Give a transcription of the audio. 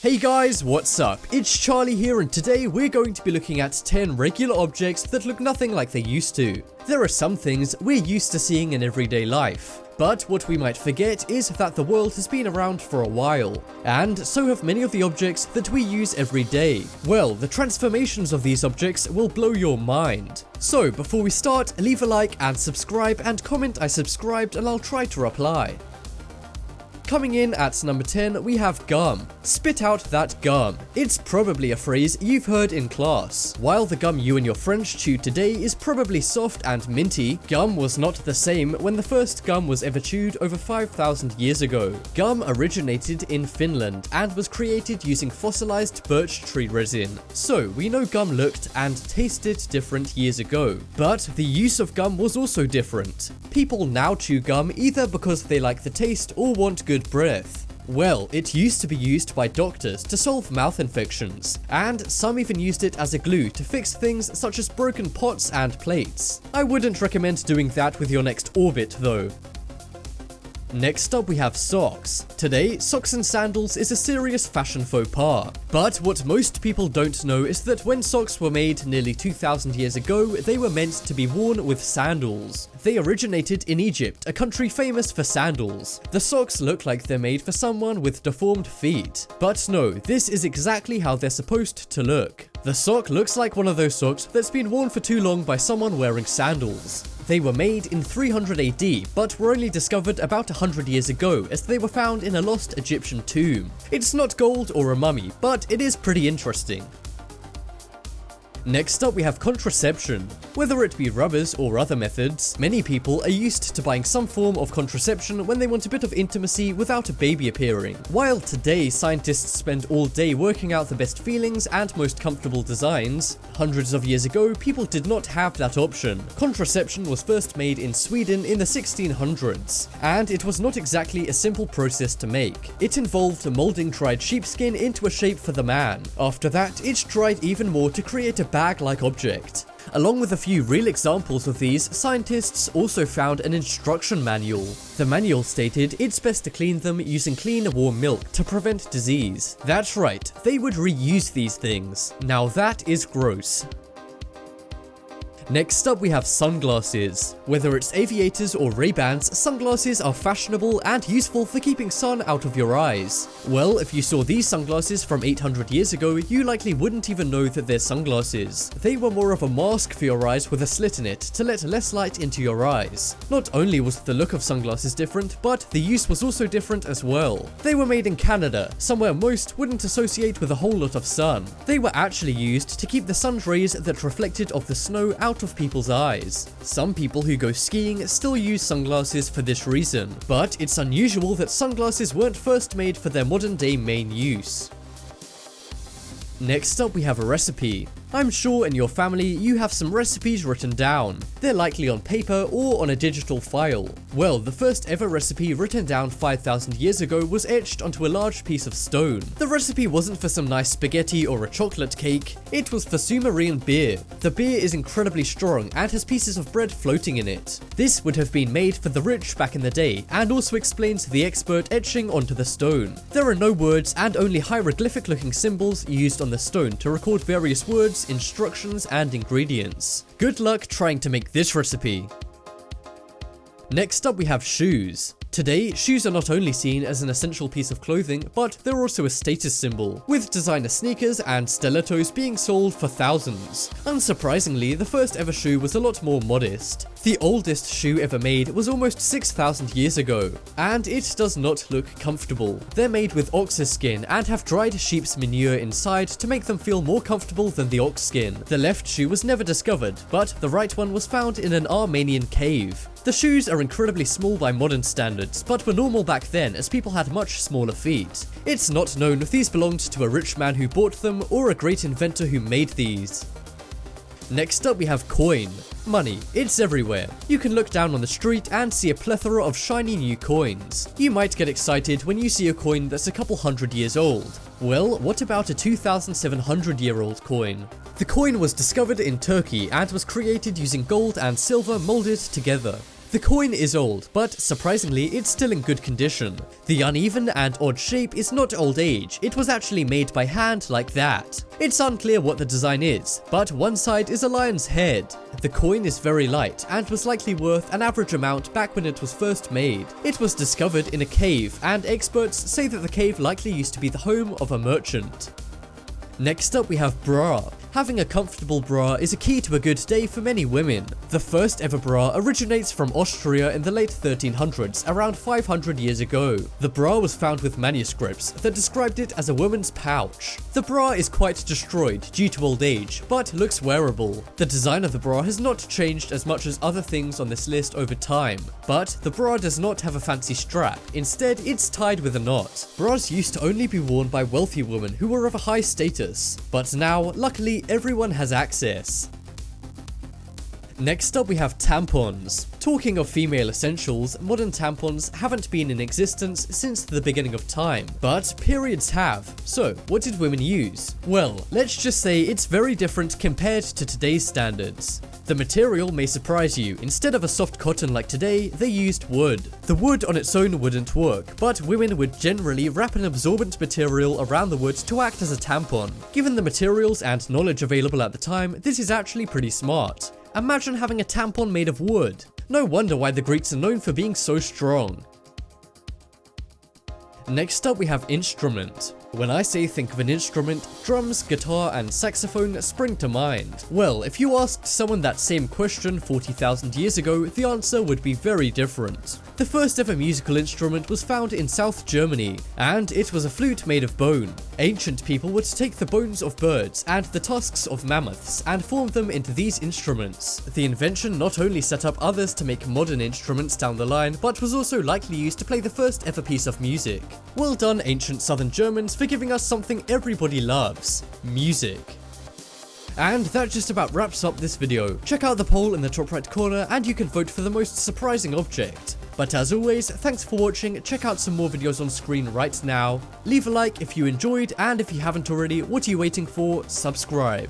Hey guys, what's up? It's Charlie here, and today we're going to be looking at 10 regular objects that look nothing like they used to. There are some things we're used to seeing in everyday life, but what we might forget is that the world has been around for a while, and so have many of the objects that we use every day. Well, the transformations of these objects will blow your mind. So before we start, leave a like and subscribe, and comment I subscribed and I'll try to reply. Coming in at number 10, we have gum. Spit out that gum. It's probably a phrase you've heard in class. While the gum you and your friends chew today is probably soft and minty, gum was not the same when the first gum was ever chewed over 5,000 years ago. Gum originated in Finland and was created using fossilized birch tree resin. So we know gum looked and tasted different years ago. But the use of gum was also different. People now chew gum either because they like the taste or want good breath. Well, it used to be used by doctors to solve mouth infections, and some even used it as a glue to fix things such as broken pots and plates. I wouldn't recommend doing that with your next orbit though. Next up we have socks. Today, socks and sandals is a serious fashion faux pas. But what most people don't know is that when socks were made nearly 2,000 years ago, they were meant to be worn with sandals. They originated in Egypt, a country famous for sandals. The socks look like they're made for someone with deformed feet. But no, this is exactly how they're supposed to look. The sock looks like one of those socks that's been worn for too long by someone wearing sandals. They were made in 300 AD, but were only discovered about 100 years ago as they were found in a lost Egyptian tomb. It's not gold or a mummy, but it is pretty interesting. Next up we have contraception. Whether it be rubbers or other methods, many people are used to buying some form of contraception when they want a bit of intimacy without a baby appearing. While today scientists spend all day working out the best feelings and most comfortable designs, hundreds of years ago people did not have that option. Contraception was first made in Sweden in the 1600s, and it was not exactly a simple process to make. It involved molding dried sheepskin into a shape for the man. After that, it dried even more to create a bag-like object. Along with a few real examples of these, scientists also found an instruction manual. The manual stated it's best to clean them using clean warm milk to prevent disease. That's right, they would reuse these things. Now that is gross. Next up we have sunglasses. Whether it's aviators or Ray-Bans, sunglasses are fashionable and useful for keeping sun out of your eyes. Well, if you saw these sunglasses from 800 years ago, you likely wouldn't even know that they're sunglasses. They were more of a mask for your eyes with a slit in it to let less light into your eyes. Not only was the look of sunglasses different, but the use was also different as well. They were made in Canada, somewhere most wouldn't associate with a whole lot of sun. They were actually used to keep the sun's rays that reflected off the snow out of people's eyes. Some people who go skiing still use sunglasses for this reason, but it's unusual that sunglasses weren't first made for their modern day main use. Next up we have a recipe. I'm sure in your family you have some recipes written down. They're likely on paper or on a digital file. Well, the first ever recipe written down 5,000 years ago was etched onto a large piece of stone. The recipe wasn't for some nice spaghetti or a chocolate cake, it was for Sumerian beer. The beer is incredibly strong and has pieces of bread floating in it. This would have been made for the rich back in the day, and also explains the expert etching onto the stone. There are no words and only hieroglyphic looking symbols used on the stone to record various words, instructions and ingredients. Good luck trying to make this recipe. Next up we have shoes. Today, shoes are not only seen as an essential piece of clothing, but they're also a status symbol, with designer sneakers and stilettos being sold for thousands. Unsurprisingly, the first ever shoe was a lot more modest. The oldest shoe ever made was almost 6,000 years ago, and it does not look comfortable. They're made with ox's skin and have dried sheep's manure inside to make them feel more comfortable than the ox skin. The left shoe was never discovered, but the right one was found in an Armenian cave. The shoes are incredibly small by modern standards, but were normal back then as people had much smaller feet. It's not known if these belonged to a rich man who bought them or a great inventor who made these. Next up we have coin. Money. It's everywhere. You can look down on the street and see a plethora of shiny new coins. You might get excited when you see a coin that's a couple hundred years old. Well, what about a 2,700-year-old coin? The coin was discovered in Turkey and was created using gold and silver molded together. The coin is old, but surprisingly it's still in good condition. The uneven and odd shape is not old age, it was actually made by hand like that. It's unclear what the design is, but one side is a lion's head. The coin is very light and was likely worth an average amount back when it was first made. It was discovered in a cave, and experts say that the cave likely used to be the home of a merchant. Next up we have bra. Having a comfortable bra is a key to a good day for many women. The first ever bra originates from Austria in the late 1300s, around 500 years ago. The bra was found with manuscripts that described it as a woman's pouch. The bra is quite destroyed due to old age, but looks wearable. The design of the bra has not changed as much as other things on this list over time, but the bra does not have a fancy strap. Instead, it's tied with a knot. Bras used to only be worn by wealthy women who were of a high status, but now, luckily, everyone has access. Next up we have tampons. Talking of female essentials, modern tampons haven't been in existence since the beginning of time, but periods have. So, what did women use? Well, let's just say it's very different compared to today's standards. The material may surprise you. Instead of a soft cotton like today, they used wood. The wood on its own wouldn't work, but women would generally wrap an absorbent material around the wood to act as a tampon. Given the materials and knowledge available at the time, this is actually pretty smart. Imagine having a tampon made of wood. No wonder why the Greeks are known for being so strong. Next up we have instrument. When I say think of an instrument, drums, guitar and saxophone spring to mind. Well, if you asked someone that same question 40,000 years ago, the answer would be very different. The first ever musical instrument was found in South Germany, and it was a flute made of bone. Ancient people would take the bones of birds and the tusks of mammoths and form them into these instruments. The invention not only set up others to make modern instruments down the line, but was also likely used to play the first ever piece of music. Well done, ancient Southern Germans, for giving us something everybody loves: music. And that just about wraps up this video. Check out the poll in the top right corner and you can vote for the most surprising object. But as always, thanks for watching. Check out some more videos on screen right now. Leave a like if you enjoyed, and if you haven't already, what are you waiting for? Subscribe.